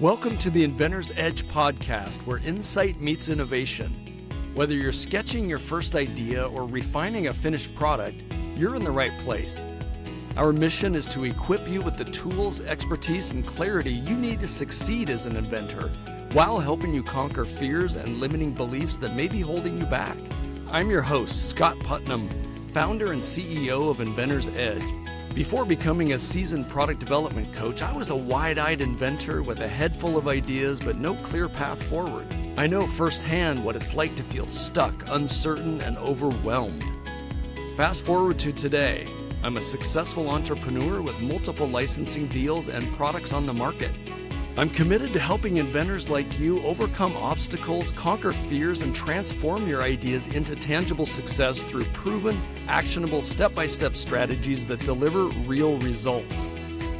Welcome to the Inventor's Edge podcast, where insight meets innovation. Whether you're sketching your first idea or refining a finished product, you're in the right place. Our mission is to equip you with the tools, expertise, and clarity you need to succeed as an inventor, while helping you conquer fears and limiting beliefs that may be holding you back. I'm your host, Scott Putnam, founder and CEO of Inventor's Edge. Before becoming a seasoned product development coach, I was a wide-eyed inventor with a head full of ideas but no clear path forward. I know firsthand what it's like to feel stuck, uncertain, and overwhelmed. Fast forward to today, I'm a successful entrepreneur with multiple licensing deals and products on the market. I'm committed to helping inventors like you overcome obstacles, conquer fears, and transform your ideas into tangible success through proven, actionable, step-by-step strategies that deliver real results.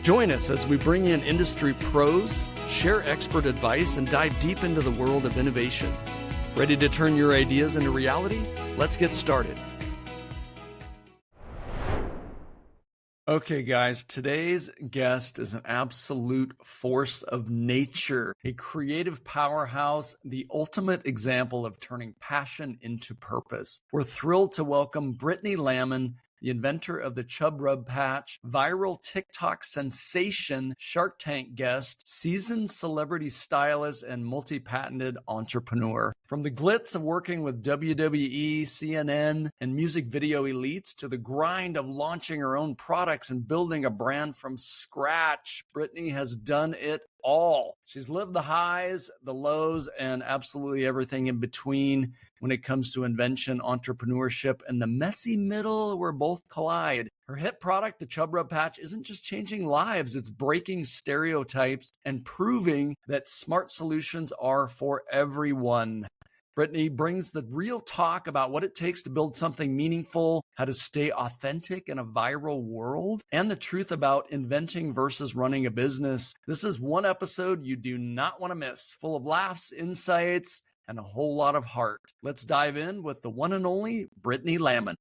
Join us as we bring in industry pros, share expert advice, and dive deep into the world of innovation. Ready to turn your ideas into reality? Let's get started. Okay, guys, today's guest is an absolute force of nature, a creative powerhouse, the ultimate example of turning passion into purpose. We're thrilled to welcome Brittany Lammon, the inventor of the Chub Rub Patch, viral TikTok sensation, Shark Tank guest, seasoned celebrity stylist, and multi-patented entrepreneur. From the glitz of working with WWE, CNN, and music video elites to the grind of launching her own products and building a brand from scratch, Brittany has done it all. She's lived the highs, the lows, and absolutely everything in between when it comes to invention, entrepreneurship, and the messy middle where both collide. Her hit product, the Chub Rub Patch, isn't just changing lives, it's breaking stereotypes and proving that smart solutions are for everyone. Brittany brings the real talk about what it takes to build something meaningful, how to stay authentic in a viral world, and the truth about inventing versus running a business. This is one episode you do not want to miss, full of laughs, insights, and a whole lot of heart. Let's dive in with the one and only Brittany Lammon.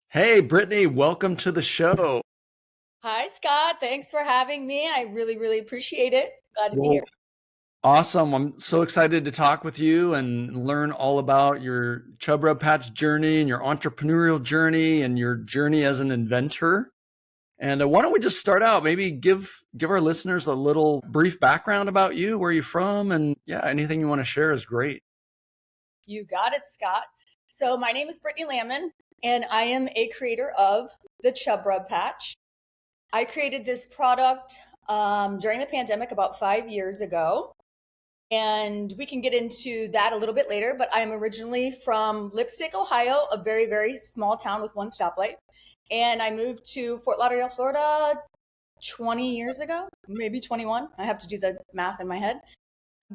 Hey, Brittany, welcome to the show. Hi, Scott. Thanks for having me. I really appreciate it. Glad to be here. Awesome. I'm so excited to talk with you and learn all about your Chub Rub Patch journey and your entrepreneurial journey and your journey as an inventor. And why don't we just start out? Maybe give our listeners a little brief background about you, where you're from, and anything you want to share is great. You got it, Scott. So my name is Brittany Lammon, and I am a creator of the Chub Rub Patch. I created this product during the pandemic about 5 years ago. And we can get into that a little bit later, but I'm originally from Lipstick, Ohio, a very small town with one stoplight. And I moved to Fort Lauderdale, Florida 20 years ago, maybe 21. I have to do the math in my head.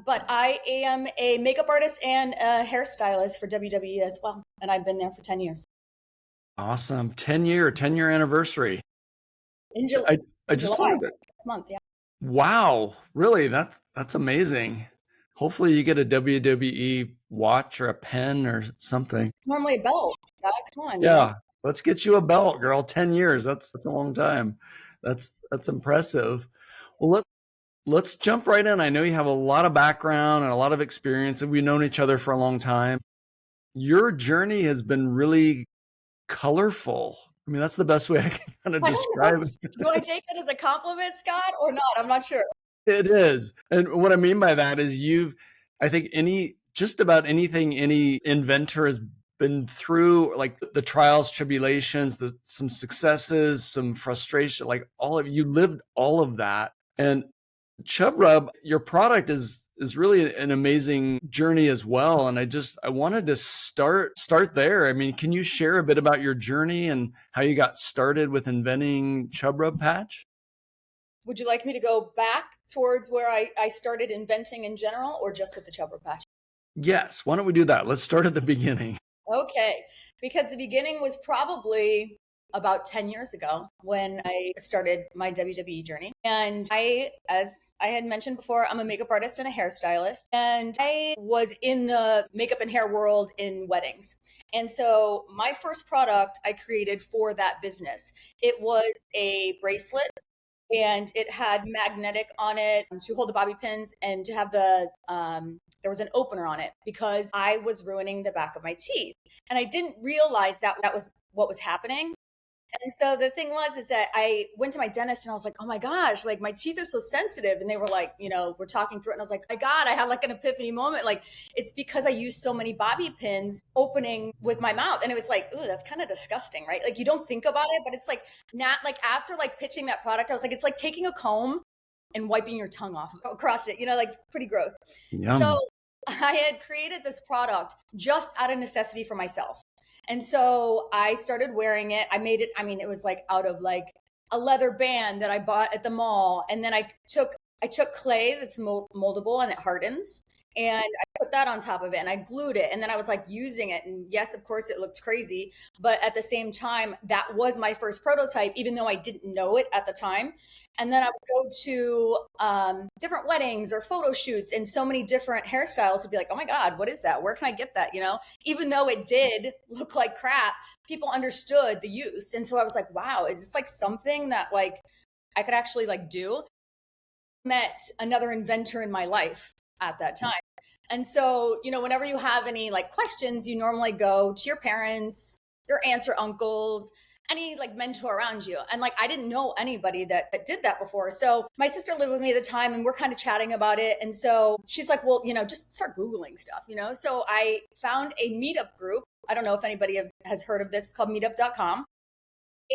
But I am a makeup artist and a hairstylist for WWE as well. And I've been there for 10 years. Awesome. 10-year anniversary. In July. I just wanted to... month, yeah. Wow. Really? That's amazing. Hopefully you get a WWE watch or a pen or something. Normally a belt. Come on. Yeah. Let's get you a belt, girl. 10 years. That's a long time. That's impressive. Well, let's jump right in. I know you have a lot of background and a lot of experience, and we've known each other for a long time. Your journey has been really colorful. I mean, that's the best way I can kind of describe it. Do I take that as a compliment, Scott, or not? I'm not sure. It is. And what I mean by that is I think just about anything any inventor has been through, like the trials, tribulations, some successes, some frustration, like you lived all of that. And Chub Rub, your product is really an amazing journey as well. And I wanted to start there. I mean, can you share a bit about your journey and how you got started with inventing Chub Rub Patch? Would you like me to go back towards where I started inventing in general, or just with the Chub Rub Patch? Yes. Why don't we do that? Let's start at the beginning. Okay. Because the beginning was probably about 10 years ago when I started my WWE journey. And as I had mentioned before, I'm a makeup artist and a hairstylist. And I was in the makeup and hair world in weddings. And so my first product I created for that business, it was a bracelet and it had magnetic on it to hold the bobby pins and to have the there was an opener on it because I was ruining the back of my teeth, and I didn't realize that that was what was happening. And so the thing was, is that I went to my dentist and I was like, oh my gosh, like my teeth are so sensitive. And they were like, we're talking through it. And I was like, my God, I had like an epiphany moment. Like, it's because I used so many bobby pins opening with my mouth. And it was like, ooh, that's kind of disgusting, right? Like, you don't think about it, but it's like not like after like pitching that product, I was like, it's like taking a comb and wiping your tongue off across it, like it's pretty gross. Yum. So I had created this product just out of necessity for myself. And so I started wearing it. I made it, it was like out of like a leather band that I bought at the mall. And then I took clay that's moldable and it hardens. And I put that on top of it and I glued it. And then I was like using it. And yes, of course, it looked crazy. But at the same time, that was my first prototype, even though I didn't know it at the time. And then I would go to different weddings or photo shoots, and so many different hairstyles would be like, oh my God, what is that? Where can I get that? Even though it did look like crap, people understood the use. And so I was like, wow, is this like something that like I could actually like do? Met another inventor in my life at that time. And so, whenever you have any like questions, you normally go to your parents, your aunts or uncles, any like mentor around you. And like, I didn't know anybody that did that before. So my sister lived with me at the time and we're kind of chatting about it. And so she's like, well, just start Googling stuff, So I found a meetup group. I don't know if anybody has heard of this. It's called meetup.com.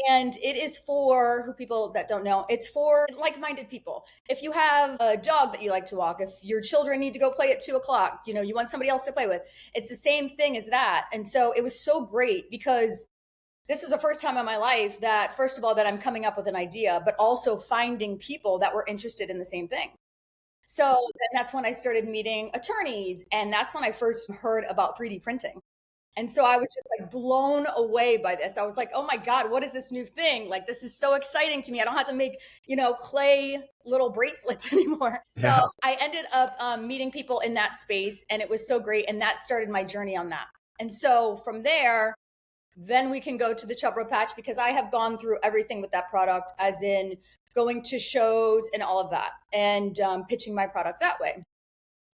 And it is for who people that don't know, it's for like-minded people. If you have a dog that you like to walk, if your children need to go play at 2:00, you want somebody else to play with, it's the same thing as that. And so it was so great because this is the first time in my life that, first of all, that I'm coming up with an idea, but also finding people that were interested in the same thing. So then that's when I started meeting attorneys. And that's when I first heard about 3D printing. And so I was just like blown away by this. I was like, oh my God, what is this new thing? Like, this is so exciting to me. I don't have to make, clay little bracelets anymore. So yeah. I ended up meeting people in that space and it was so great. And that started my journey on that. And so from there, then we can go to the Chub Rub Patch because I have gone through everything with that product, as in going to shows and all of that and pitching my product that way.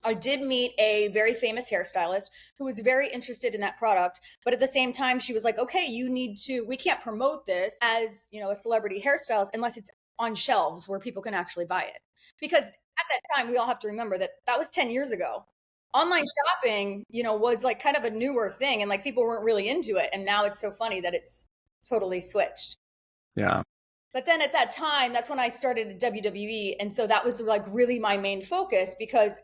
I did meet a very famous hairstylist who was very interested in that product. But at the same time, she was like, okay, we can't promote this as, a celebrity hairstylist unless it's on shelves where people can actually buy it. Because at that time, we all have to remember that was 10 years ago. Online shopping, was like kind of a newer thing and like people weren't really into it. And now it's so funny that it's totally switched. Yeah. But then at that time, that's when I started at WWE. And so that was like really my main focus because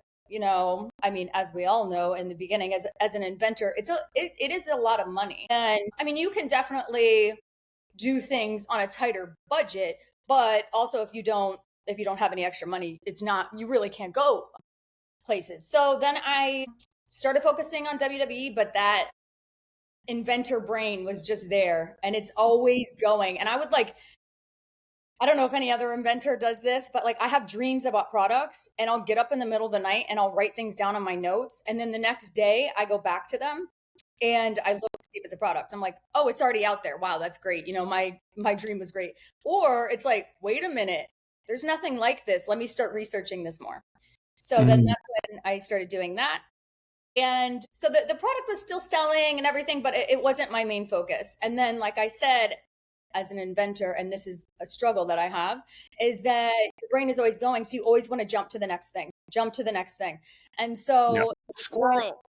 as we all know in the beginning, as an inventor, it is a lot of money. And you can definitely do things on a tighter budget, but also if you don't have any extra money, you really can't go places. So then I started focusing on WWE, but that inventor brain was just there and it's always going. And I don't know if any other inventor does this, but like I have dreams about products and I'll get up in the middle of the night and I'll write things down on my notes. And then the next day I go back to them and I look to see if it's a product. I'm like, oh, it's already out there. Wow, that's great. My dream was great. Or it's like, wait a minute, there's nothing like this. Let me start researching this more. So then that's when I started doing that. And so the product was still selling and everything, but it wasn't my main focus. And then, like I said, as an inventor, and this is a struggle that I have, is that your brain is always going. So you always want to jump to the next thing. And so squirrel.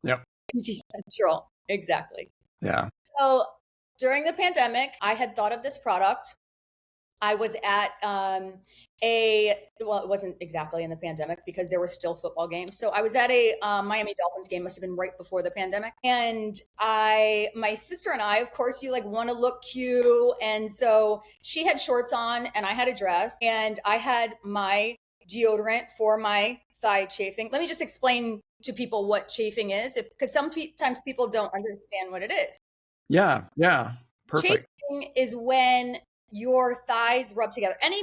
Yep. Central. Exactly. Yeah. So during the pandemic, I had thought of this product. I was at it wasn't exactly in the pandemic because there were still football games. So I was at a Miami Dolphins game, must have been right before the pandemic. And my sister and I, of course, you like want to look cute. And so she had shorts on and I had a dress and I had my deodorant for my thigh chafing. Let me just explain to people what chafing is, because sometimes people don't understand what it is. Yeah. Perfect. Chafing is when your thighs rub together. Any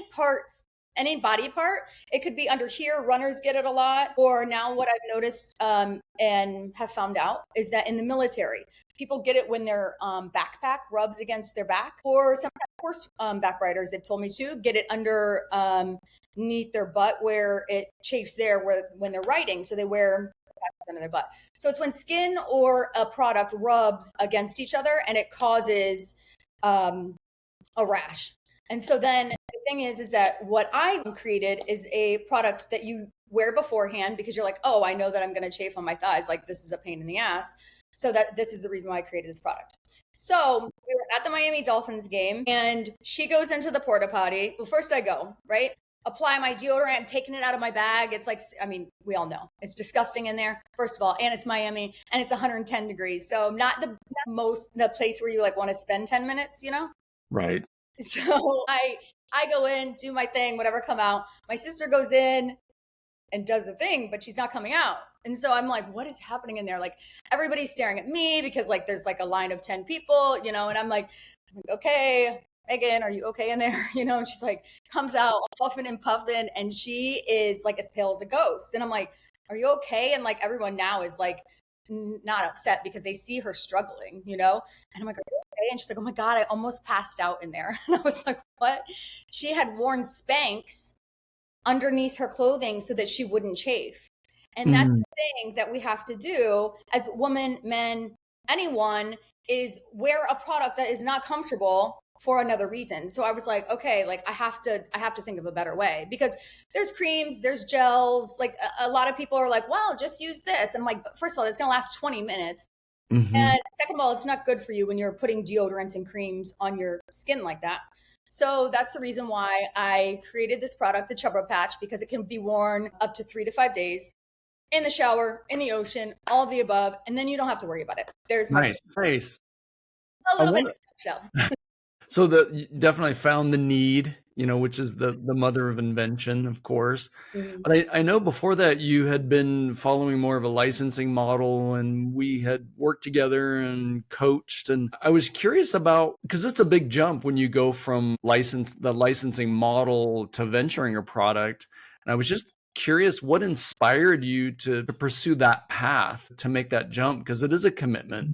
body part, it could be under here. Runners get it a lot. Or now what I've noticed and have found out is that in the military, People get it when their backpack rubs against their back, or sometimes horse back riders, they've told me to get it underneath their butt where it chafes there when they're riding. So they wear under their butt. So it's when skin or a product rubs against each other and it causes a rash. And so then the thing is that what I created is a product that you wear beforehand because you're like, oh, I know that I'm going to chafe on my thighs. Like, this is a pain in the ass. So this is the reason why I created this product. So we were at the Miami Dolphins game and she goes into the porta potty. Well, first I go, right? Apply my deodorant. I'm taking it out of my bag. It's like, I mean, we all know it's disgusting in there, first of all, and it's Miami and it's 110 degrees. So not the place where you like want to spend 10 minutes, you know? Right. So I go in, do my thing, whatever, come out. My sister goes in and does a thing, but she's not coming out. And so I'm like, what is happening in there? Like, everybody's staring at me because like there's like a line of 10 people, you know, and I'm like, okay, Megan, are you okay in there? You know, and she's like, comes out puffing and puffing, and she is like as pale as a ghost. And I'm like, are you okay? And like everyone now is like not upset because they see her struggling, you know? And I'm like, are you okay? And she's like, oh my God, I almost passed out in there. And I was like, what? She had worn Spanx underneath her clothing so that she wouldn't chafe. And that's the thing that we have to do as women, men, anyone, is wear a product that is not comfortable for another reason. So I was like, okay, like I have to think of a better way, because there's creams, there's gels. Like a lot of people are like, well, just use this. And I'm like, first of all, it's going to last 20 minutes. And second of all, it's not good for you when you're putting deodorants and creams on your skin like that. So that's the reason why I created this product, the Chub Rub Patch, because it can be worn up to 3 to 5 days in the shower, in the ocean, all of the above. And then you don't have to worry about it. There's my nice. A little bit in a nutshell. So you definitely found the need, you know, which is the mother of invention, of course. But I know before that you had been following more of a licensing model, and we had worked together and coached. And I was curious about, because it's a big jump when you go from the licensing model to venturing a product. And I was just curious what inspired you to pursue that path, to make that jump, because it is a commitment.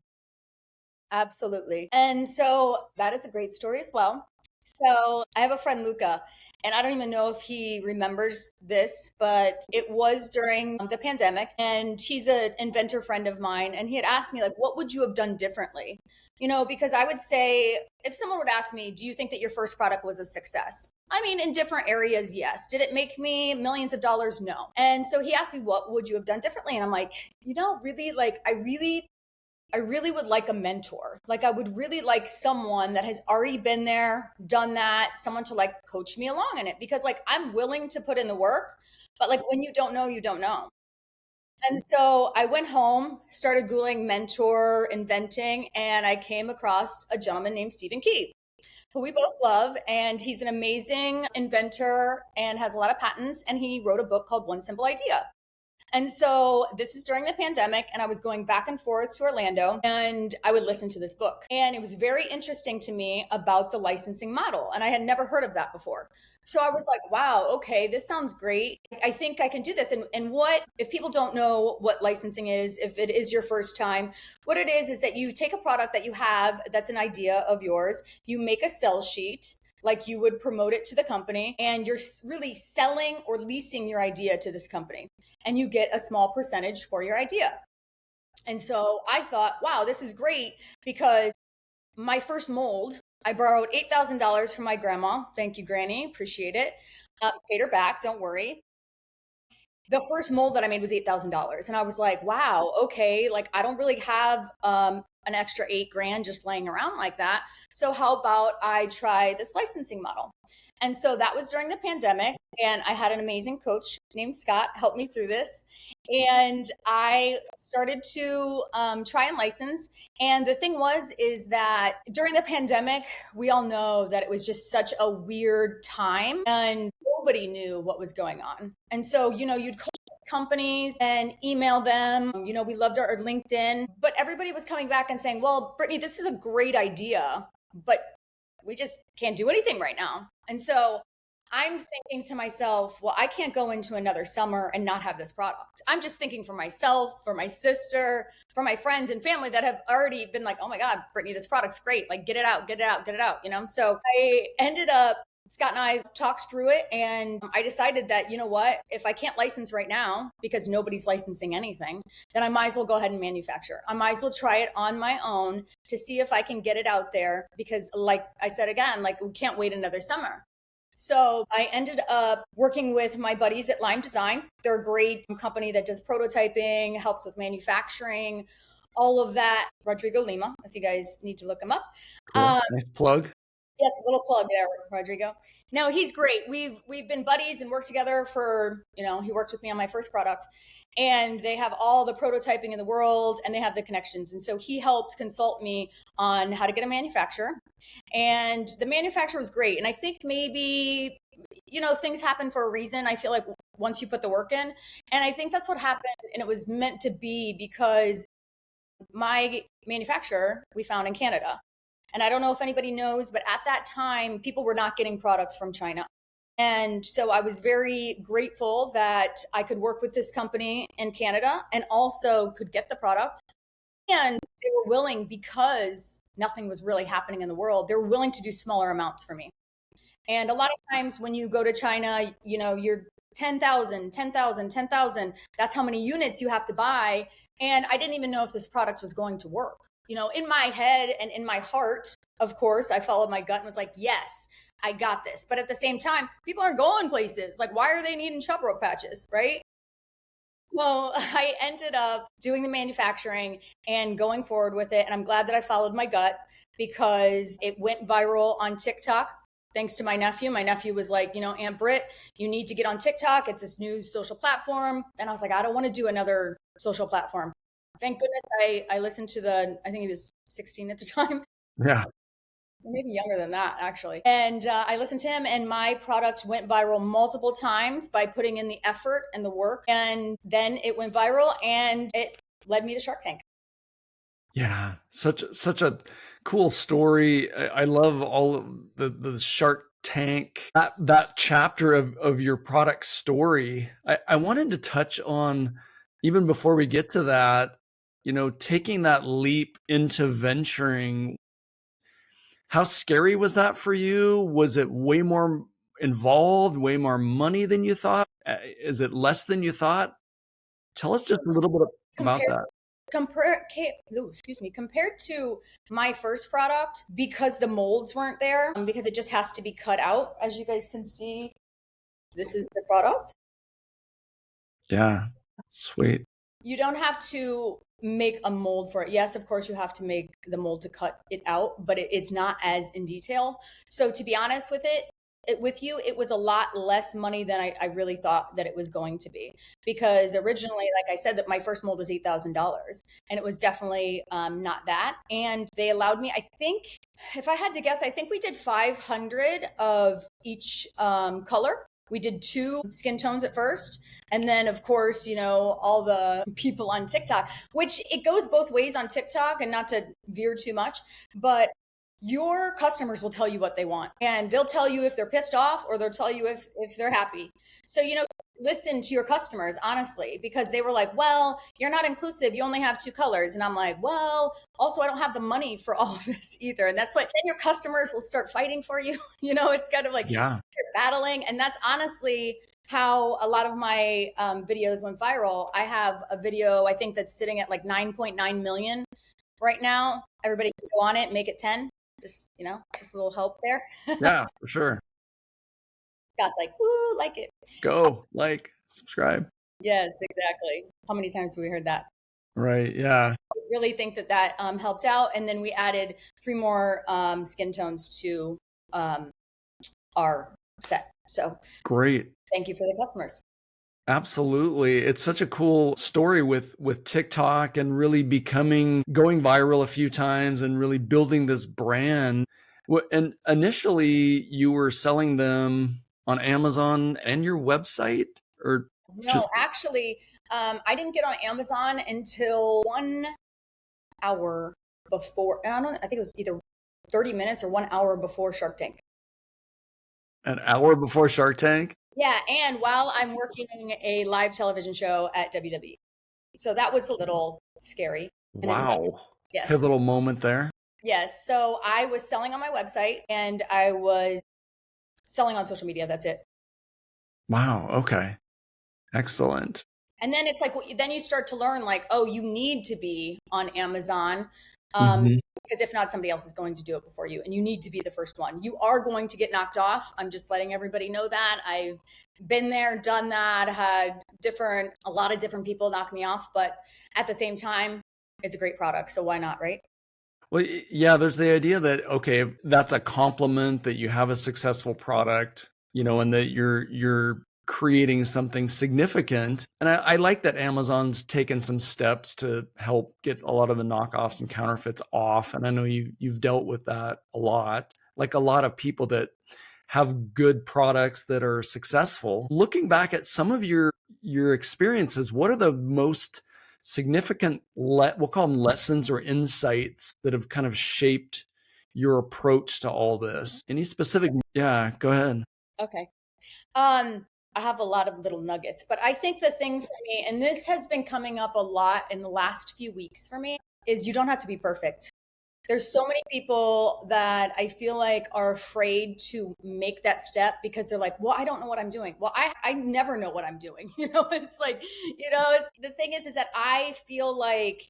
Absolutely. And so that is a great story as well. So I have a friend, Luca, and I don't even know if he remembers this, but it was during the pandemic, and he's an inventor friend of mine. And he had asked me, like, what would you have done differently? You know, because I would say, if someone would ask me, do you think that your first product was a success? I mean, in different areas, yes. Did it make me millions of dollars? No. And so he asked me, what would you have done differently? And I'm like, you know, really, like, I really would like a mentor. Like, I would really like someone that has already been there, done that, someone to like coach me along in it, because like I'm willing to put in the work, but like when you don't know, you don't know. And so I went home, started Googling mentor inventing, and I came across a gentleman named Stephen Key, who we both love. And he's an amazing inventor and has a lot of patents. And he wrote a book called One Simple Idea. And so this was during the pandemic, and I was going back and forth to Orlando, and I would listen to this book. And it was very interesting to me about the licensing model. And I had never heard of that before. So I was like, wow, okay, this sounds great. I think I can do this. And what, if people don't know what licensing is, if it is your first time, what it is that you take a product that you have, that's an idea of yours, you make a sell sheet, like you would promote it to the company, and you're really selling or leasing your idea to this company, and you get a small percentage for your idea. And so I thought, wow, this is great, because my first mold, I borrowed $8,000 from my grandma. Thank you, Granny. Appreciate it. Paid her back. Don't worry. The first mold that I made was $8,000. And I was like, wow, okay. Like, I don't really have an extra $8,000 just laying around like that. So how about I try this licensing model? And so that was during the pandemic, and I had an amazing coach named Scott help me through this. And I started to try and license. And the thing is that during the pandemic, we all know that it was just such a weird time, and nobody knew what was going on. And so, you know, you'd call companies and email them. You know, we loved our LinkedIn, but everybody was coming back and saying, well, Brittany, this is a great idea, but we just can't do anything right now. And so I'm thinking to myself, well, I can't go into another summer and not have this product. I'm just thinking for myself, for my sister, for my friends and family that have already been like, oh my God, Brittany, this product's great. Like, get it out, get it out, get it out, you know? So I ended up, Scott and I talked through it, and I decided that, you know what, if I can't license right now because nobody's licensing anything, then I might as well go ahead and manufacture. I might as well try it on my own to see if I can get it out there, because like I said, again, like we can't wait another summer. So I ended up working with my buddies at Lime Design. They're a great company that does prototyping, helps with manufacturing, all of that. Rodrigo Lima, if you guys need to look him up. Cool. Nice plug. Yes, a little plug there, Rodrigo. No, he's great. We've been buddies and worked together for, he worked with me on my first product, and they have all the prototyping in the world, and they have the connections. And so he helped consult me on how to get a manufacturer. And the manufacturer was great. And I think maybe, things happen for a reason. I feel like once you put the work in, and I think that's what happened. And it was meant to be, because my manufacturer we found in Canada. And I don't know if anybody knows, but at that time, people were not getting products from China. And so I was very grateful that I could work with this company in Canada and also could get the product. And they were willing, because nothing was really happening in the world, they were willing to do smaller amounts for me. And a lot of times when you go to China, you're 10,000, 10,000, 10,000. That's how many units you have to buy. And I didn't even know if this product was going to work. In my head and in my heart, of course, I followed my gut and was like, yes, I got this. But at the same time, people aren't going places. Like, why are they needing Chub Rub patches, right? So I ended up doing the manufacturing and going forward with it. And I'm glad that I followed my gut, because it went viral on TikTok. Thanks to my nephew. My nephew was like, Aunt Britt, you need to get on TikTok. It's this new social platform. And I was like, I don't want to do another social platform. Thank goodness I listened to I think he was 16 at the time. Yeah. Maybe younger than that, actually. And I listened to him, and my product went viral multiple times by putting in the effort and the work. And then it went viral, and it led me to Shark Tank. Yeah, such a cool story. I love all of the Shark Tank, that chapter of your product story. I wanted to touch on, even before we get to that, taking that leap into venturing. How scary was that for you? Was it way more involved, way more money than you thought? Is it less than you thought? Tell us just a little bit about that. Compared to my first product, because the molds weren't there, because it just has to be cut out. As you guys can see, this is the product. Yeah, sweet. You don't have to make a mold for it. Yes, of course, you have to make the mold to cut it out, but it's not as in detail. So to be honest with it was a lot less money than I really thought that it was going to be, because originally, like I said, that my first mold was $8,000, and it was definitely not that. And they allowed me, I think, if I had to guess, I think we did 500 of each color. We did 2 skin tones at first. And then, of course, all the people on TikTok, which it goes both ways on TikTok, and not to veer too much, but your customers will tell you what they want, and they'll tell you if they're pissed off, or they'll tell you if they're happy. So, listen to your customers, honestly, because they were like, well, you're not inclusive. You only have 2 colors. And I'm like, well, also, I don't have the money for all of this either. And that's what, then your customers will start fighting for you. It's kind of like, yeah, you're battling. And that's honestly how a lot of my videos went viral. I have a video, I think, that's sitting at like 9.9 million right now. Everybody can go on it, make it 10. Just a little help there. Yeah, for sure. Scott's like, woo, like it. Go, like, subscribe. Yes, exactly. How many times have we heard that? Right, yeah. I really think that helped out. And then we added 3 more skin tones to our set. So great. Thank you for the customers. Absolutely. It's such a cool story with TikTok, and really going viral a few times, and really building this brand. And initially you were selling them on Amazon and your website, or? No, actually, I didn't get on Amazon until 1 hour before. I think it was either 30 minutes or 1 hour before Shark Tank. An hour before Shark Tank? Yeah, and while I'm working a live television show at WWE. So that was a little scary in itself. Wow. Yes. Pivotal moment there. Yes. So I was selling on my website and I was selling on social media. That's it. Wow. Okay. Excellent. And then it's like, then you start to learn like, oh, you need to be on Amazon. Mhm. Because if not, somebody else is going to do it before you, and you need to be the first one. You are going to get knocked off. I'm just letting everybody know that. I've been there, done that, had a lot of different people knock me off, but at the same time, it's a great product. So why not, right? Well, yeah, there's the idea that, okay, that's a compliment that you have a successful product, and that you're creating something significant. And I like that Amazon's taken some steps to help get a lot of the knockoffs and counterfeits off. And I know you've dealt with that a lot, like a lot of people that have good products that are successful. Looking back at some of your experiences, what are the most significant, we'll call them lessons or insights that have kind of shaped your approach to all this? Any specific? Yeah, go ahead. Okay. I have a lot of little nuggets, but I think the thing for me, and this has been coming up a lot in the last few weeks for me, is you don't have to be perfect. There's so many people that I feel like are afraid to make that step because they're like, well, I don't know what I'm doing. Well, I never know what I'm doing. It's like, the thing is that I feel like,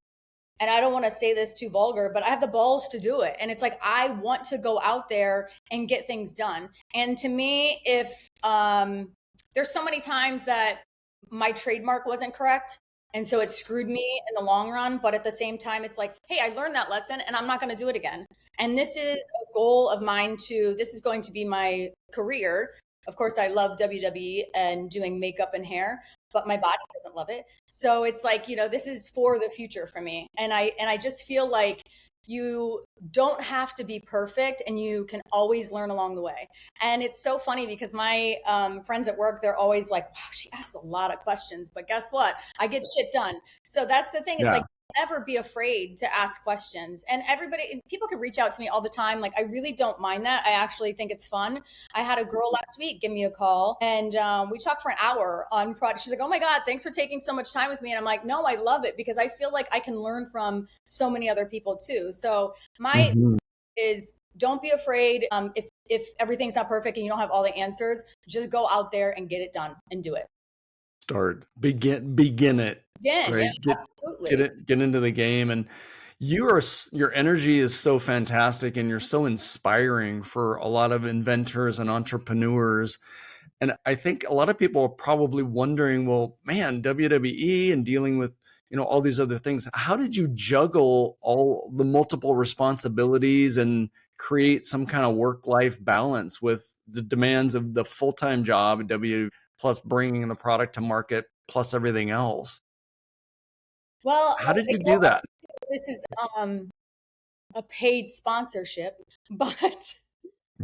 and I don't want to say this too vulgar, but I have the balls to do it. And it's like, I want to go out there and get things done. And to me, if there's so many times that my trademark wasn't correct, and so it screwed me in the long run. But at the same time, it's like, hey, I learned that lesson and I'm not going to do it again. And this is a goal of mine this is going to be my career. Of course, I love WWE and doing makeup and hair, but my body doesn't love it. So it's like, this is for the future for me. And I just feel like you don't have to be perfect and you can always learn along the way. And it's so funny because my friends at work, they're always like, wow, she asks a lot of questions, but guess what? I get shit done. So that's the thing. It's like, never be afraid to ask questions. And people can reach out to me all the time. Like, I really don't mind that. I actually think it's fun. I had a girl last week give me a call and we talked for an hour on project. She's like, oh my God, thanks for taking so much time with me. And I'm like, no, I love it because I feel like I can learn from so many other people too. So my is don't be afraid. If everything's not perfect and you don't have all the answers, just go out there and get it done and do it. Begin it. Again, right? yeah, absolutely. Get into the game. And your energy is so fantastic and you're so inspiring for a lot of inventors and entrepreneurs. And I think a lot of people are probably wondering, well, man, WWE and dealing with, all these other things. How did you juggle all the multiple responsibilities and create some kind of work-life balance with the demands of the full-time job at WWE plus bringing the product to market plus everything else? Well, How did you do that? this is a paid sponsorship, but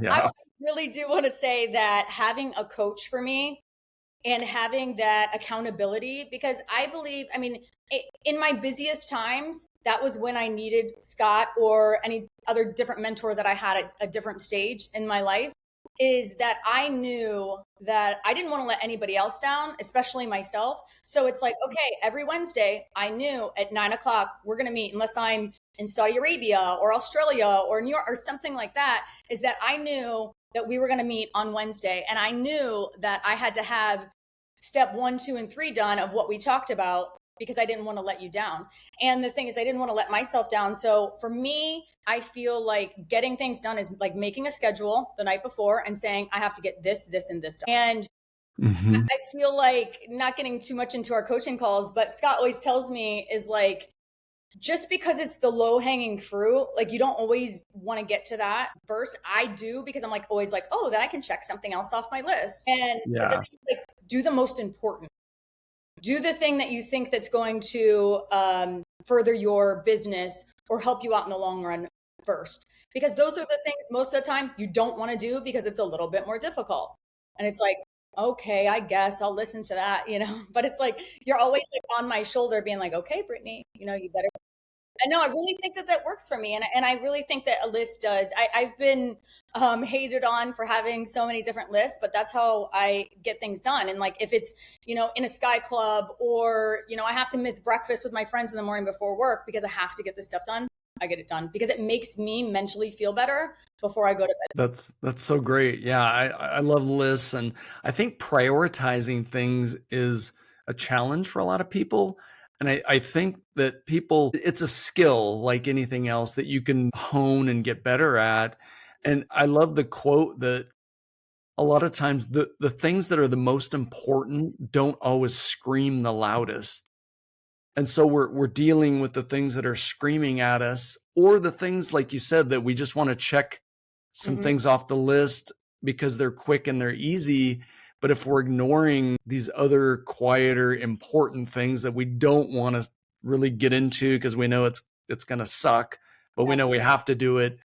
Yeah. I really do want to say that having a coach for me and having that accountability, because I believe, in my busiest times, that was when I needed Scott or any other different mentor that I had at a different stage in my life, is that I knew that I didn't want to let anybody else down, especially myself. So it's like, okay, every Wednesday, I knew at 9:00, we're going to meet, unless I'm in Saudi Arabia or Australia or New York or something like that, is that I knew that we were going to meet on Wednesday. And I knew that I had to have step 1, 2, and 3 done of what we talked about because I didn't want to let you down. And the thing is, I didn't want to let myself down. So for me, I feel like getting things done is like making a schedule the night before and saying, I have to get this, this, and this done. And I feel like, not getting too much into our coaching calls, but Scott always tells me is like, just because it's the low hanging fruit, like you don't always want to get to that first. I do, because I'm like always like, oh, then I can check something else off my list. And like, do the most important. Do the thing that you think that's going to further your business or help you out in the long run first. Because those are the things most of the time you don't want to do because it's a little bit more difficult. And it's like, okay, I guess I'll listen to that, but it's like, you're always like on my shoulder being like, okay, Brittany, you better I know. I really think that that works for me, and I really think that a list does. I've been hated on for having so many different lists, but that's how I get things done. And like if it's in a sky club, or I have to miss breakfast with my friends in the morning before work because I have to get this stuff done, I get it done because it makes me mentally feel better before I go to bed. That's so great. Yeah, I love lists, and I think prioritizing things is a challenge for a lot of people. And I think that it's a skill like anything else that you can hone and get better at. And I love the quote that a lot of times the things that are the most important don't always scream the loudest. And so we're dealing with the things that are screaming at us, or the things like you said that we just want to check some Hmm. things off the list because they're quick and they're easy. But if we're ignoring these other quieter, important things that we don't want to really get into because we know it's going to suck, but we know we have to do it,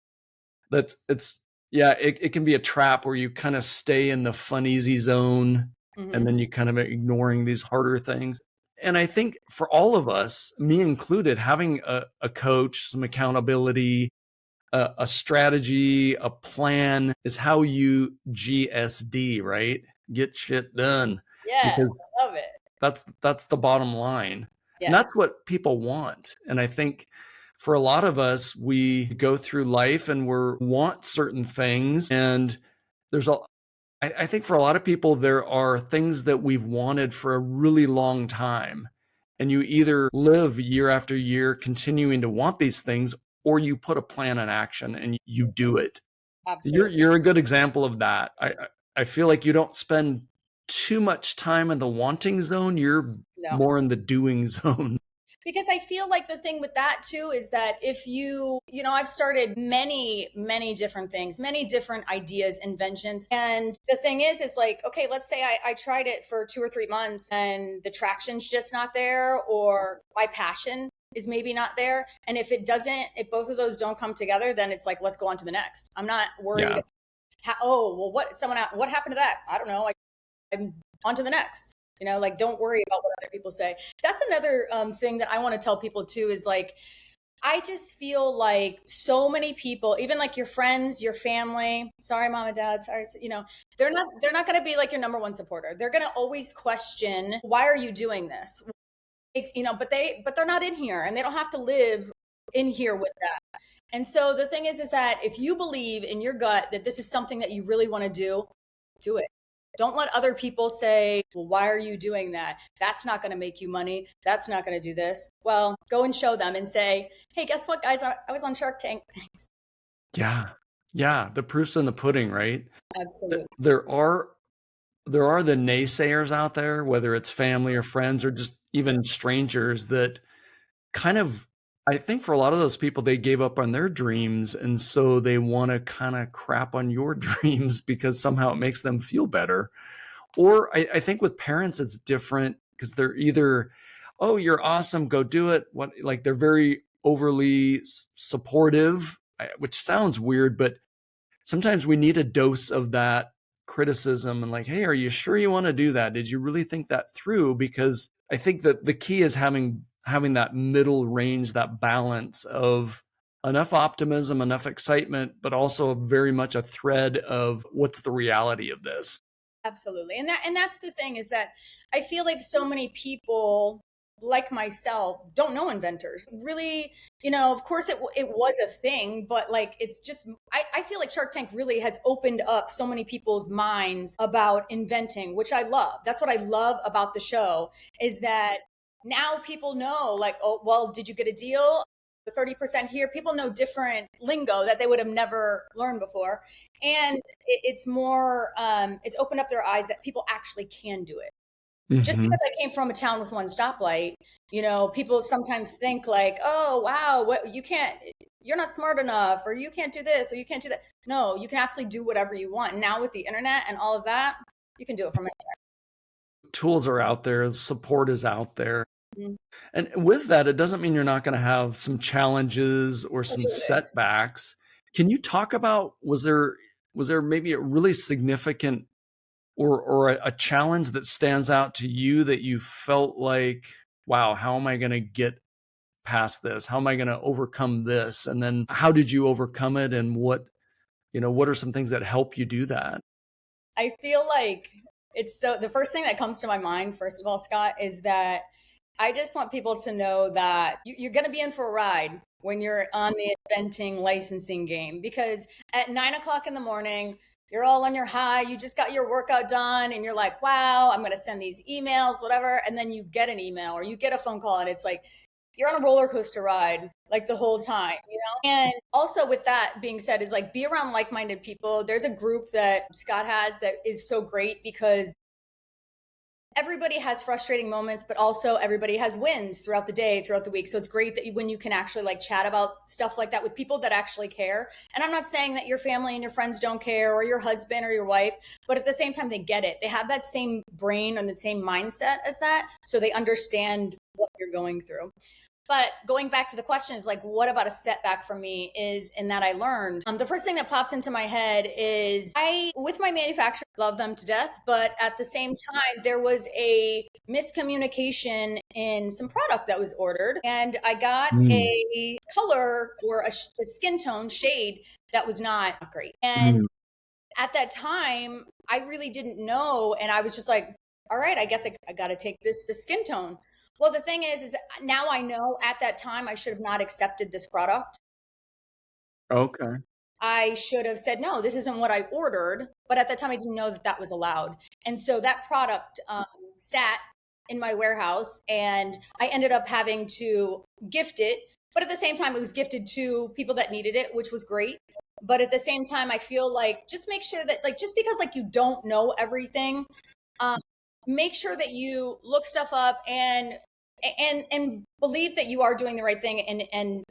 it's yeah, it can be a trap where you kind of stay in the fun easy zone, and Hmm. then you kind of ignoring these harder things. And I think for all of us, me included, having a coach, some accountability, a strategy, a plan is how you GSD, right? Get shit done, Yes, because I love it. that's the bottom line. And Yes. that's what people want. And I think for a lot of us, we go through life and we want certain things. And there's a I think for a lot of people, there are things that we've wanted for a really long time. And you either live year after year continuing to want these things, or you put a plan in action and you do it. Absolutely. You're a good example of that. I feel like you don't spend too much time in the wanting zone. You're No. more in the doing zone. Because I feel like the thing with that too is that if I've started many different things, many different ideas, inventions. And the thing is like, okay, let's say I tried it for 2 or 3 months and the traction's just not there, or my passion is maybe not there. And if both of those don't come together, then it's like, let's go on to the next. I'm not worried. Yeah. Oh, well, what happened to that? I don't know. I'm on to the next. Like don't worry about what other people say. That's another thing that I want to tell people too is like, I just feel like so many people, even like your friends, your family, sorry, mom and dad, sorry, they're not going to be like your number one supporter. They're going to always question, why are you doing this? But they're not in here and they don't have to live in here with that. And so the thing is that if you believe in your gut that this is something that you really want to do it. Don't let other people say, well, why are you doing that? That's not going to make you money. That's not going to do this. Well, go and show them and say, hey, guess what, guys? I was on Shark Tank. Thanks. Yeah. Yeah. The proof's in the pudding, right? Absolutely. There are the naysayers out there, whether it's family or friends or just even strangers, that kind of, I think for a lot of those people, they gave up on their dreams. And so they want to kind of crap on your dreams because somehow it makes them feel better. Or I think with parents, it's different because they're either, oh, you're awesome, go do it. What, like they're very overly supportive, which sounds weird, but sometimes we need a dose of that criticism and like, hey, are you sure you want to do that? Did you really think that through? Because I think that the key is having that middle range, that balance of enough optimism, enough excitement, but also very much a thread of what's the reality of this. Absolutely. And that's the thing is that I feel like so many people like myself don't know inventors. Really, of course it was a thing, but like it's just I feel like Shark Tank really has opened up so many people's minds about inventing, which I love. That's what I love about the show is that now people know like, oh, well, did you get a deal? The 30% here, people know different lingo that they would have never learned before. And it's more it's opened up their eyes that people actually can do it. Just Mm-hmm. because I came from a town with one stoplight, people sometimes think like, oh wow, what, you're not smart enough, or you can't do this, or you can't do that. No, you can absolutely do whatever you want. Now with the internet and all of that, you can do it from Tools are out there, support is out there. anywhere. And with that, it doesn't mean you're not going to have some challenges or some Absolutely. setbacks. Can you talk about, was there maybe a really significant or a challenge that stands out to you that you felt like, wow, how am I going to get past this? How am I going to overcome this? And then how did you overcome it? And what are some things that help you do that? I feel like the first thing that comes to my mind, first of all, Scott, is that I just want people to know that you're going to be in for a ride when you're on the inventing licensing game, because at 9 o'clock in the morning, you're all on your high, you just got your workout done and you're like, wow, I'm going to send these emails, whatever. And then you get an email or you get a phone call and it's like, you're on a roller coaster ride like the whole time, you know? And also with that being said is like, be around like-minded people. There's a group that Scott has that is so great because everybody has frustrating moments, but also everybody has wins throughout the day, throughout the week. So it's great that when you can actually like chat about stuff like that with people that actually care. And I'm not saying that your family and your friends don't care, or your husband or your wife, but at the same time, they get it. They have that same brain and the same mindset as that. So they understand what you're going through. But going back to the question is like, what about a setback for me is in that I learned, the first thing that pops into my head is with my manufacturer, love them to death. But at the same time, there was a miscommunication in some product that was ordered. And I got a color or a skin tone shade that was not great. And at that time, I really didn't know. And I was just like, all right, I guess I got to take this skin tone. Well, the thing is now I know at that time I should have not accepted this product. Okay. I should have said, no, this isn't what I ordered. But at that time, I didn't know that that was allowed. And so that product sat in my warehouse and I ended up having to gift it. But at the same time, it was gifted to people that needed it, which was great. But at the same time, I feel like just make sure that like, just because like you don't know everything, make sure that you look stuff up and believe that you are doing the right thing and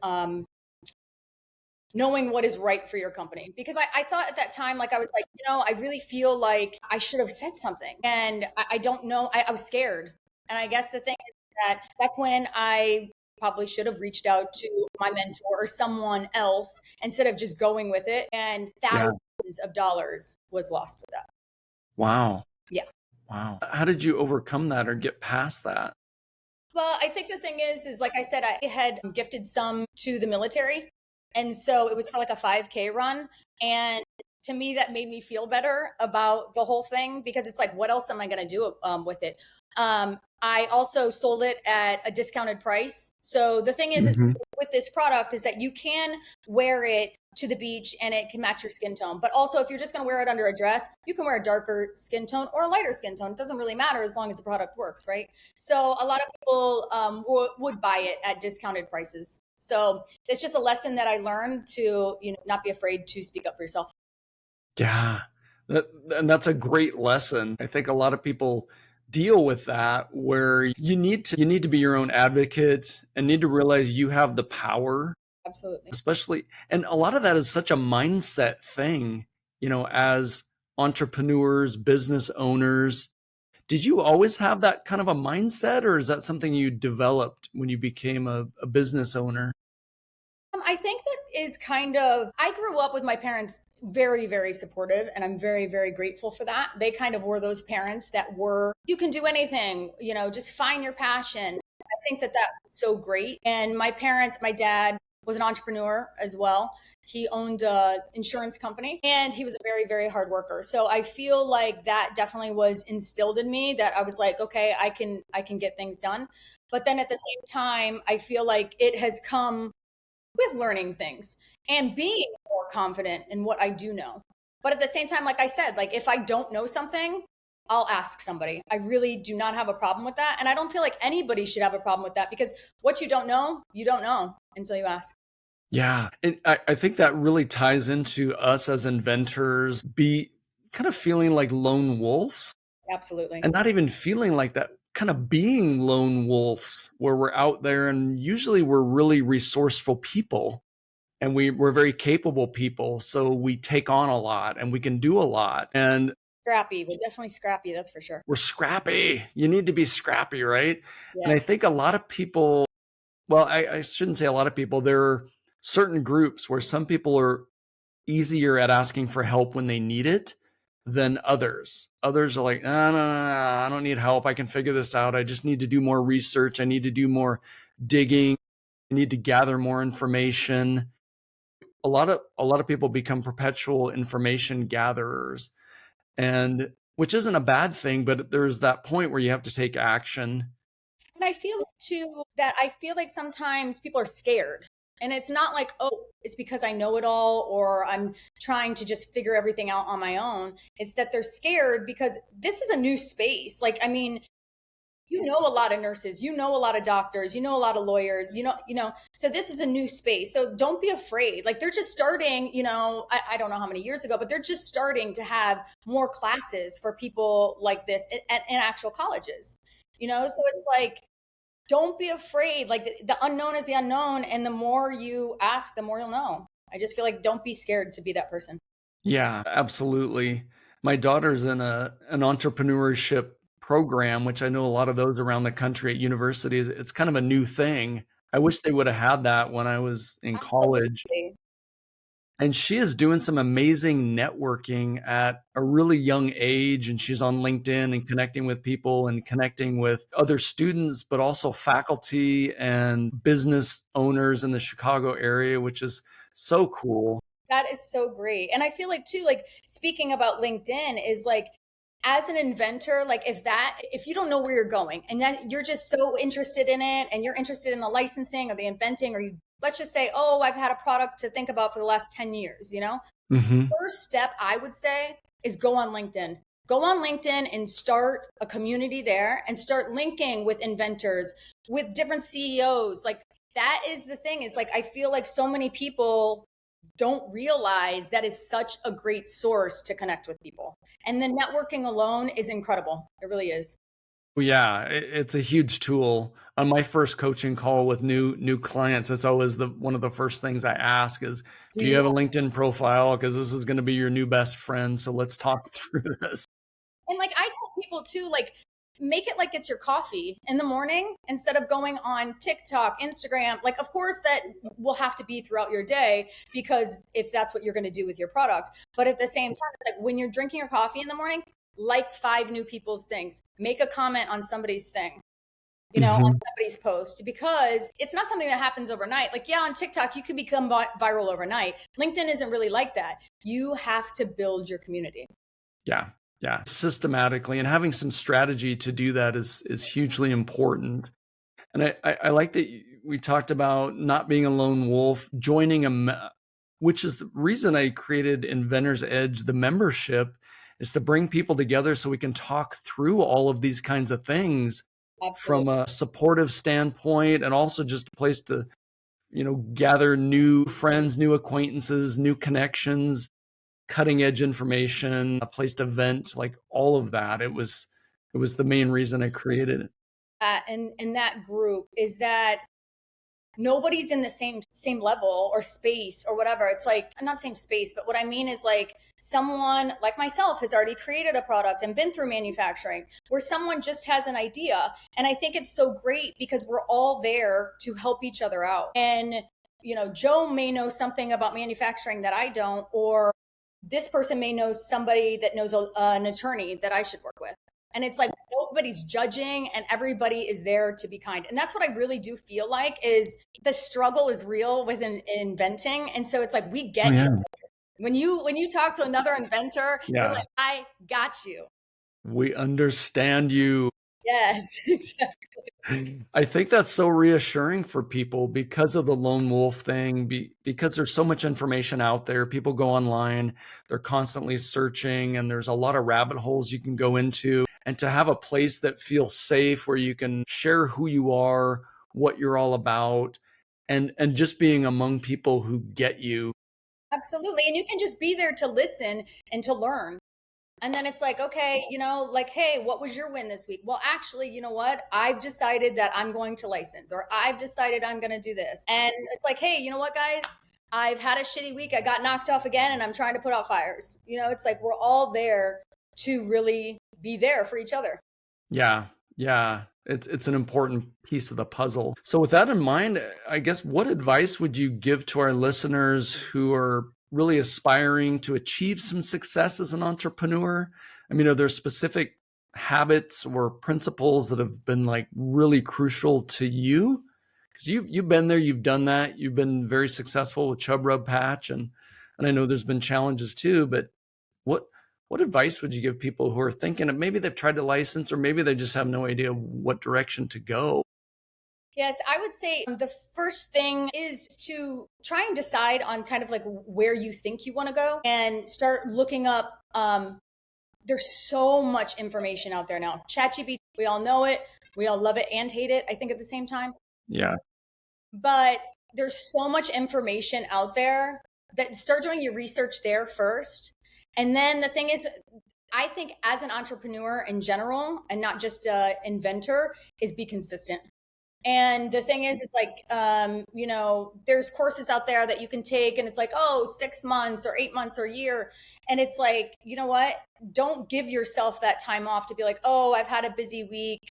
knowing what is right for your company. Because I thought at that time, like I was like, I really feel like I should have said something. And I don't know, I was scared. And I guess the thing is that's when I probably should have reached out to my mentor or someone else instead of just going with it. And thousands of dollars was lost for that. Wow. Yeah. Wow. How did you overcome that or get past that? Well, I think the thing is like I said, I had gifted some to the military. And so it was for like a 5K run. And to me, that made me feel better about the whole thing because it's like, what else am I going to do with it? I also sold it at a discounted price. So the thing is with this product is that you can wear it to the beach and it can match your skin tone. But also if you're just going to wear it under a dress, you can wear a darker skin tone or a lighter skin tone. It doesn't really matter as long as the product works, right? So a lot of people would buy it at discounted prices. So it's just a lesson that I learned to, not be afraid to speak up for yourself. Yeah. And that's a great lesson. I think a lot of people deal with that where you need to be your own advocate and need to realize you have the power. Absolutely. Especially, and a lot of that is such a mindset thing, as entrepreneurs, business owners. Did you always have that kind of a mindset, or is that something you developed when you became a business owner? I think that is I grew up with my parents very, very supportive, and I'm very, very grateful for that. They kind of were those parents that you can do anything, just find your passion. I think that was so great. And my dad was an entrepreneur as well. He owned an insurance company and he was a very, very hard worker. So I feel like that definitely was instilled in me that I was like, okay, I can get things done. But then at the same time, I feel like it has come with learning things and being more confident in what I do know. But at the same time, like I said, like if I don't know something, I'll ask somebody. I really do not have a problem with that. And I don't feel like anybody should have a problem with that because what you don't know until you ask. Yeah. And I think that really ties into us as inventors be kind of feeling like lone wolves. Absolutely. And not even feeling like that, kind of being lone wolves where we're out there and usually we're really resourceful people and we're very capable people. So we take on a lot and we can do a lot. And scrappy. We're definitely scrappy. That's for sure. We're scrappy. You need to be scrappy, right? Yes. And I think a lot of people, well, I shouldn't say a lot of people, there are certain groups where some people are easier at asking for help when they need it than others. Others are like, no, no, no, no, I don't need help. I can figure this out. I just need to do more research. I need to do more digging. You need to gather more information. A lot of people become perpetual information gatherers, and which isn't a bad thing, but there's that point where you have to take action. And I feel too that I feel like sometimes people are scared. And it's not like, oh, it's because I know it all or I'm trying to just figure everything out on my own. It's that they're scared because this is a new space. Like, I mean, you know a lot of nurses, you know a lot of doctors, you know a lot of lawyers, so this is a new space. So don't be afraid. Like they're just starting, I don't know how many years ago, but they're just starting to have more classes for people like this in actual colleges. So it's like, don't be afraid. Like the unknown is the unknown. And the more you ask, the more you'll know. I just feel like don't be scared to be that person. Yeah, absolutely. My daughter's in an entrepreneurship program, which I know a lot of those around the country at universities. It's kind of a new thing. I wish they would have had that when I was in college. Absolutely. And she is doing some amazing networking at a really young age. And she's on LinkedIn and connecting with people and connecting with other students, but also faculty and business owners in the Chicago area, which is so cool. That is so great. And I feel like too, like speaking about LinkedIn is like, as an inventor, like if you don't know where you're going and then you're just so interested in it and you're interested in the licensing or the inventing, or you, let's just say, oh, I've had a product to think about for the last 10 years, Mhm. First step I would say is go on LinkedIn. Go on LinkedIn and start a community there and start linking with inventors, with different CEOs. Like that is the thing, is like, I feel like so many people don't realize that is such a great source to connect with people. And the networking alone is incredible. It really is. Well, yeah, it's a huge tool. On my first coaching call with new clients, it's always one of the first things I ask is, Do do you you? have a LinkedIn profile? Because this is going to be your new best friend. So let's talk through this. And like I tell people too, like make it like it's your coffee in the morning instead of going on TikTok, Instagram. Like, of course, that will have to be throughout your day because if that's what you're going to do with your product. But at the same time, like when you're drinking your coffee in the morning, like 5 new people's things, make a comment on somebody's thing, on Mhm. somebody's post, because it's not something that happens overnight. Like, yeah, on TikTok, you could become viral overnight. LinkedIn isn't really like that. You have to build your community. Yeah, yeah, systematically, and having some strategy to do that is hugely important. And I like that we talked about not being a lone wolf, joining which is the reason I created Inventor's Edge, the membership, is to bring people together so we can talk through all of these kinds of things Absolutely. from a supportive standpoint, and also just a place to, gather new friends, new acquaintances, new connections, cutting edge information, a place to vent, like all of that. It was the main reason I created it. And that group is that nobody's in the same level or space or whatever. It's like, I'm not same space, but what I mean is like someone like myself has already created a product and been through manufacturing, where someone just has an idea. And I think it's so great because we're all there to help each other out. And Joe may know something about manufacturing that I don't, or this person may know somebody that knows an attorney that I should work with. And it's like nobody's judging and everybody is there to be kind. And that's what I really do feel like, is the struggle is real with inventing. And so it's like, we Oh, get you. yeah. When you talk to another inventor, you're Yeah. like, I got you. We understand you. Yes, exactly. I think that's so reassuring for people because of the lone wolf thing, because there's so much information out there. People go online, they're constantly searching, and there's a lot of rabbit holes you can go into. And to have a place that feels safe where you can share who you are, what you're all about, and just being among people who get you. Absolutely. And you can just be there to listen and to learn. And then it's like, okay, like, hey, what was your win this week? Well, actually, you know what? I've decided that I'm going to license, or I've decided I'm going to do this. And it's like, hey, you know what, guys? I've had a shitty week. I got knocked off again and I'm trying to put out fires. It's like we're all there to really be there for each other. Yeah, yeah. It's an important piece of the puzzle. So with that in mind, I guess what advice would you give to our listeners who are really aspiring to achieve some success as an entrepreneur? I mean, are there specific habits or principles that have been like really crucial to you? Because you've been there, you've done that, you've been very successful with Chub Rub Patch, and I know there's been challenges too. But what what advice would you give people who are thinking of maybe they've tried to license, or maybe they just have no idea what direction to go? Yes, I would say the first thing is to try and decide on kind of like where you think you want to go and start looking up. There's so much information out there now. ChatGPT, we all know it. We all love it and hate it, I think, at the same time. Yeah. But there's so much information out there that start doing your research there first. And then the thing is, I think as an entrepreneur in general, and not just an inventor, is be consistent. And the thing is like, there's courses out there that you can take and it's like, oh, 6 months or 8 months or a year. And it's like, you know what? Don't give yourself that time off to be like, oh, I've had a busy week.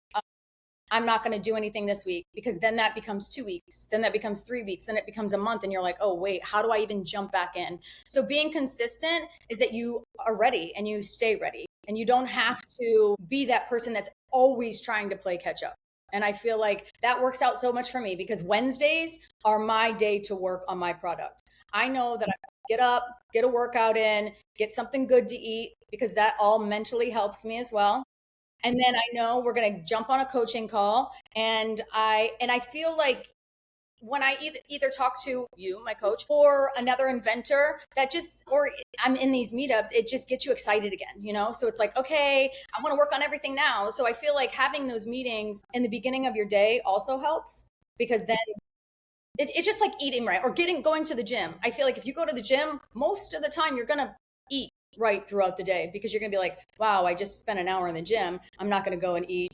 I'm not going to do anything this week, because then that becomes 2 weeks. Then that becomes 3 weeks. Then it becomes a month. And you're like, oh, wait, how do I even jump back in? So being consistent is that you are ready and you stay ready, and you don't have to be that person that's always trying to play catch up. And I feel like that works out so much for me, because Wednesdays are my day to work on my product. I know that I get up, get a workout in, get something good to eat, because that all mentally helps me as well. And then I know we're going to jump on a coaching call. And I feel like when I either talk to you, my coach, or another inventor, or I'm in these meetups, it just gets you excited again, So it's like, okay, I want to work on everything now. So I feel like having those meetings in the beginning of your day also helps, because then it's just like eating right, or going to the gym. I feel like if you go to the gym, most of the time you're going to eat right throughout the day, because you're going to be like, wow, I just spent an hour in the gym. I'm not going to go and eat,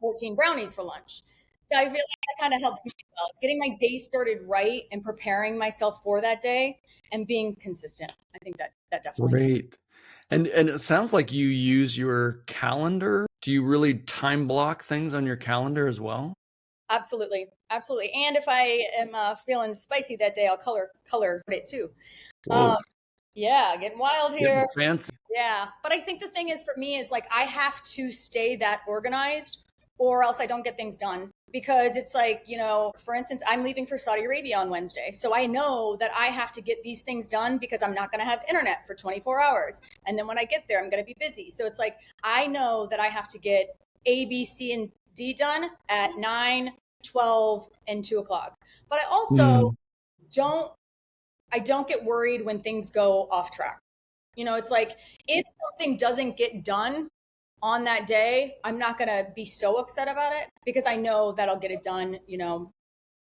14 brownies for lunch. So I feel like that kind of helps me as well. It's getting my day started right and preparing myself for that day and being consistent. I think that definitely. Great. And it sounds like you use your calendar. Do you really time block things on your calendar as well? Absolutely. Absolutely. And if I am feeling spicy that day, I'll color it too. Whoa, Yeah, getting wild getting here. fancy. Yeah. But I think the thing is, for me, is like I have to stay that organized, or else I don't get things done. Because it's like, for instance, I'm leaving for Saudi Arabia on Wednesday. So I know that I have to get these things done, because I'm not going to have internet for 24 hours. And then when I get there, I'm going to be busy. So it's like, I know that I have to get A, B, C, and D done at 9, 12, and 2 o'clock. But I also don't get worried when things go off track. It's like, if something doesn't get done on that day, I'm not going to be so upset about it, because I know that I'll get it done,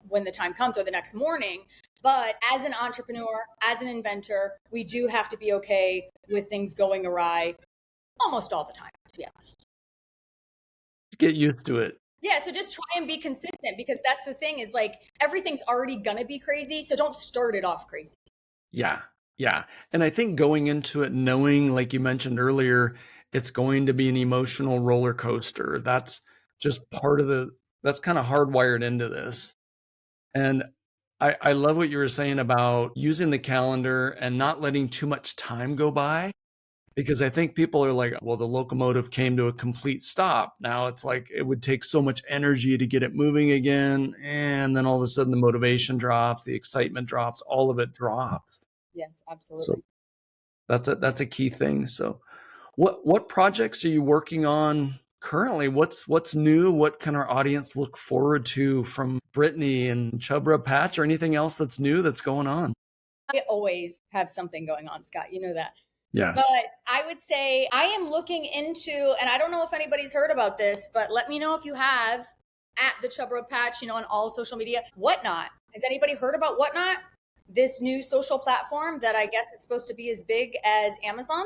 when the time comes, or the next morning. But as an entrepreneur, as an inventor, we do have to be okay with things going awry almost all the time, to be honest. Get used to it. Yeah, so just try and be consistent, because that's the thing, is like everything's already going to be crazy. So don't start it off crazy. Yeah. Yeah. And I think going into it knowing, like you mentioned earlier, it's going to be an emotional roller coaster. That's just that's kind of hardwired into this. And I love what you were saying about using the calendar and not letting too much time go by. Because I think people are like, well, the locomotive came to a complete stop. Now it's like it would take so much energy to get it moving again. And then all of a sudden the motivation drops, the excitement drops, all of it drops. Yes, absolutely. So that's a key thing. So what projects are you working on currently? What's new? What can our audience look forward to from Brittany and Chub Rub Patch, or anything else that's new that's going on? I always have something going on, Scott. You know that. Yes. But I would say I am looking into, and I don't know if anybody's heard about this, but let me know if you have, at the Chub Rub Patch, on all social media. Whatnot. Has anybody heard about Whatnot? This new social platform that I guess is supposed to be as big as Amazon.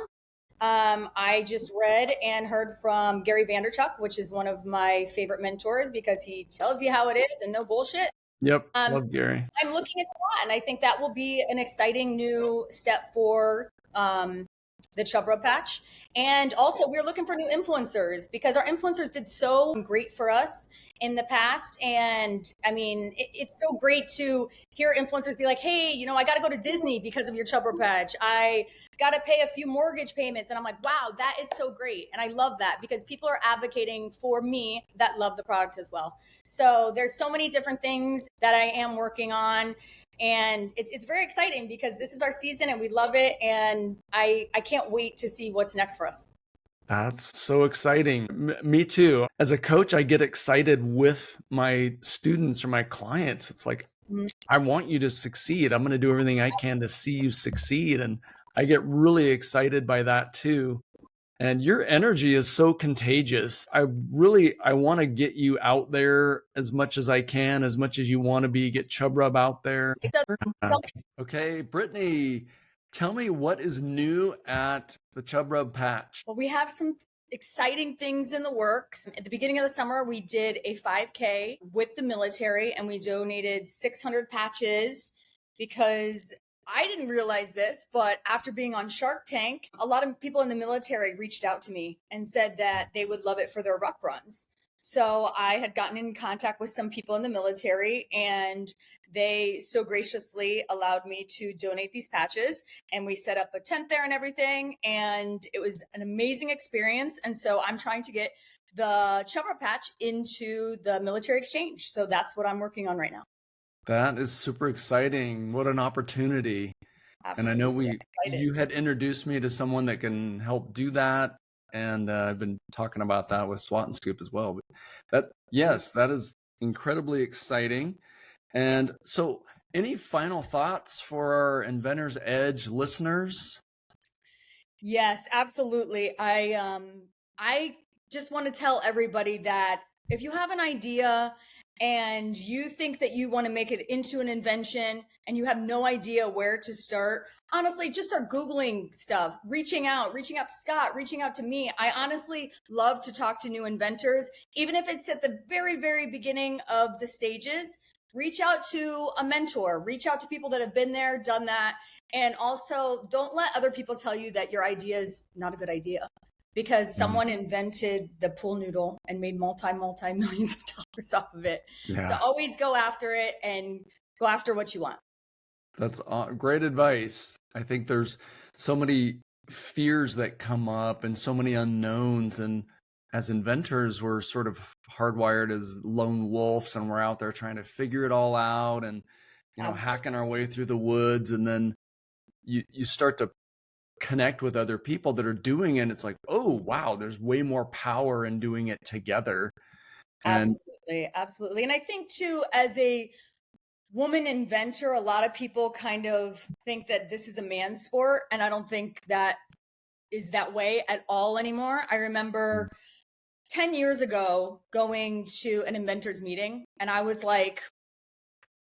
I just read and heard from Gary Vaynerchuk, which is one of my favorite mentors, because he tells you how it is and no bullshit. Yep. Love Gary. I'm looking at that, and I think that will be an exciting new step for the Chub Rub Patch. And also, we're looking for new influencers because our influencers did so great for us in the past. And I mean, it's so great to hear influencers be like, hey, you know, I got to go to Disney because of your Chub Rub Patch. I got to pay a few mortgage payments. And I'm like, wow, that is so great. And I love that because people are advocating for me that love the product as well. So there's so many different things that I am working on. And it's very exciting because this is our season and we love it. And I can't wait to see what's next for us. That's so exciting. Me too. As a coach, I get excited with my students or my clients. It's like, I want you to succeed. I'm going to do everything I can to see you succeed. And I get really excited by that too. And your energy is so contagious. I want to get you out there as much as I can, as much as you want to be, get Chub Rub out there. Okay, Brittany, tell me what is new at the Chub Rub Patch. Well, we have some exciting things in the works. At the beginning of the summer, we did a 5K with the military and we donated 600 patches because I didn't realize this, but after being on Shark Tank, a lot of people in the military reached out to me and said that they would love it for their ruck runs. So I had gotten in contact with some people in the military and they so graciously allowed me to donate these patches. And we set up a tent there and everything. And it was an amazing experience. And so I'm trying to get the Chub Rub Patch into the military exchange. So that's what I'm working on right now. That is super exciting. What an opportunity. Absolutely. And I know you had introduced me to someone that can help do that. And I've been talking about that with SWAT and Scoop as well. But that is incredibly exciting. And so any final thoughts for our Inventor's Edge listeners? Yes, absolutely. I just want to tell everybody that if you have an idea and you think that you want to make it into an invention and you have no idea where to start, honestly, just start Googling stuff, reaching out to Scott, reaching out to me. I honestly love to talk to new inventors, even if it's at the very, very beginning of the stages. Reach out to a mentor, reach out to people that have been there, done that. And also don't let other people tell you that your idea is not a good idea because someone invented the pool noodle and made multi-millions of dollars off of it. Yeah. So always go after it and go after what you want. That's great advice. I think there's so many fears that come up and so many unknowns. And as inventors, we're sort of hardwired as lone wolves and we're out there trying to figure it all out and, you know, hacking our way through the woods. And then you start to connect with other people that are doing it. And it's like, oh, wow, there's way more power in doing it together. Absolutely. And I think too, as a woman inventor, a lot of people kind of think that this is a man's sport. And I don't think that is that way at all anymore. I remember 10 years ago going to an inventors meeting and I was like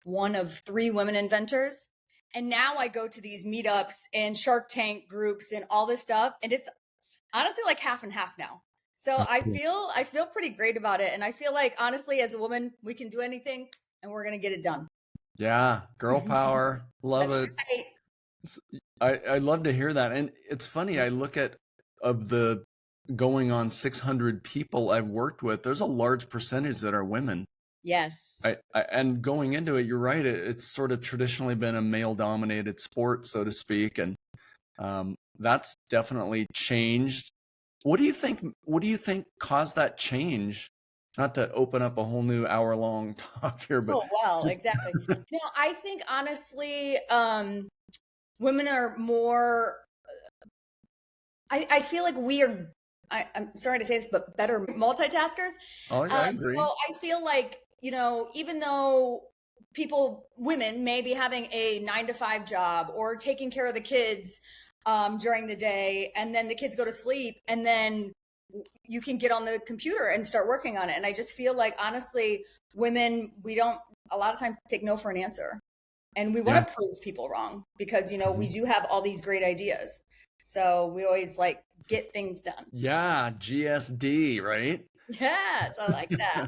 one of 3 women inventors. And now I go to these meetups and Shark Tank groups and all this stuff. And it's honestly like half and half now. So I feel pretty great about it. And I feel like, honestly, as a woman, we can do anything and we're going to get it done. Yeah. Girl power. Love it. Right. I love to hear that. And it's funny. I look at of the going on 600 people I've worked with, there's a large percentage that are women. Yes. And going into it, you're right. It's sort of traditionally been a male dominated sport, so to speak. And that's definitely changed. What do you think caused that change? Not to open up a whole new hour-long talk here, but exactly. No, I think honestly, women are more. I feel like we are. I'm sorry to say this, but better multitaskers. Oh, yeah, I agree. So I feel like, you know, even though women may be having a 9-to-5 job or taking care of the kids during the day, and then the kids go to sleep, and then you can get on the computer and start working on it. And I just feel like, honestly, women, we don't a lot of times take no for an answer. And we want to prove people wrong because, you know, we do have all these great ideas. So we always like get things done. Yeah. GSD, right? Yes. I like that.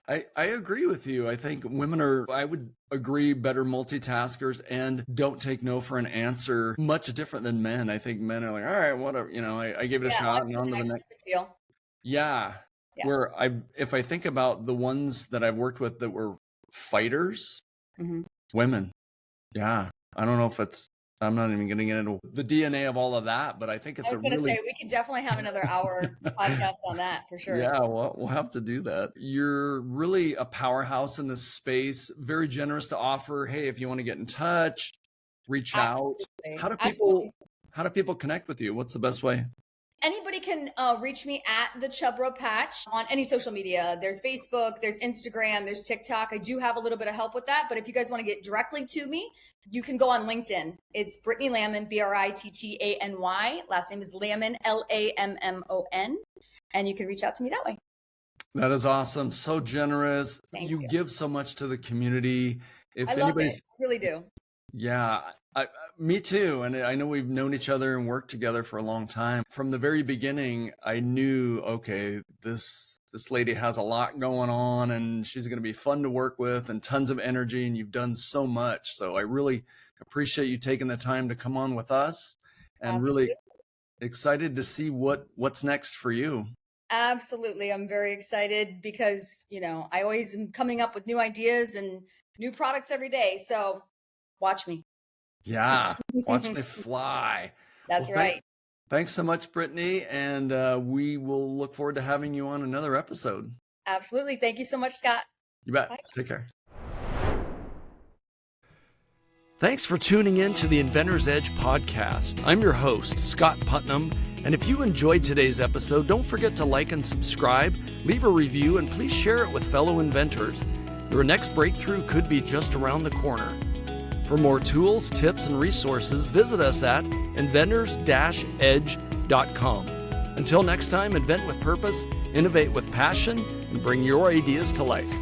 I agree with you. I think women are, I would agree, better multitaskers and don't take no for an answer, much different than men. I think men are like, all right, whatever, I gave it a Yeah, shot on and to on the to the next next. big deal. Yeah. Yeah. Where if I think about the ones that I've worked with that were fighters, women. Yeah. I don't know if I'm not even getting into the DNA of all of that, but I think it's I a was going to really, say, we could definitely have another hour podcast on that for sure. yeah, we'll have to do that. You're really a powerhouse in this space, very generous to offer. Hey, if you want to get in touch, reach out. Absolutely. How do people connect with you? What's the best way? Anybody can reach me at the Chub Rub Patch on any social media. There's Facebook, there's Instagram, there's TikTok. I do have a little bit of help with that, but if you guys want to get directly to me, you can go on LinkedIn. It's Brittany Lammon, Brittany. Last name is Lammon, Lammon, and you can reach out to me that way. That is awesome. So generous. Thank You give so much to the community. If I love it. I really do. Yeah, me too. And I know we've known each other and worked together for a long time. From the very beginning, I knew, okay, this lady has a lot going on and she's going to be fun to work with and tons of energy, and you've done so much. So I really appreciate you taking the time to come on with us, and really excited to see what's next for you. Absolutely. I'm very excited because, I always am coming up with new ideas and new products every day. So watch me. Yeah. Watch me fly. That's right. Thanks so much, Brittany. And we will look forward to having you on another episode. Absolutely. Thank you so much, Scott. You bet. Bye. Take care. Thanks for tuning in to the Inventor's Edge podcast. I'm your host, Scott Putnam. And if you enjoyed today's episode, don't forget to like and subscribe, leave a review, and please share it with fellow inventors. Your next breakthrough could be just around the corner. For more tools, tips, and resources, visit us at inventors-edge.com. Until next time, invent with purpose, innovate with passion, and bring your ideas to life.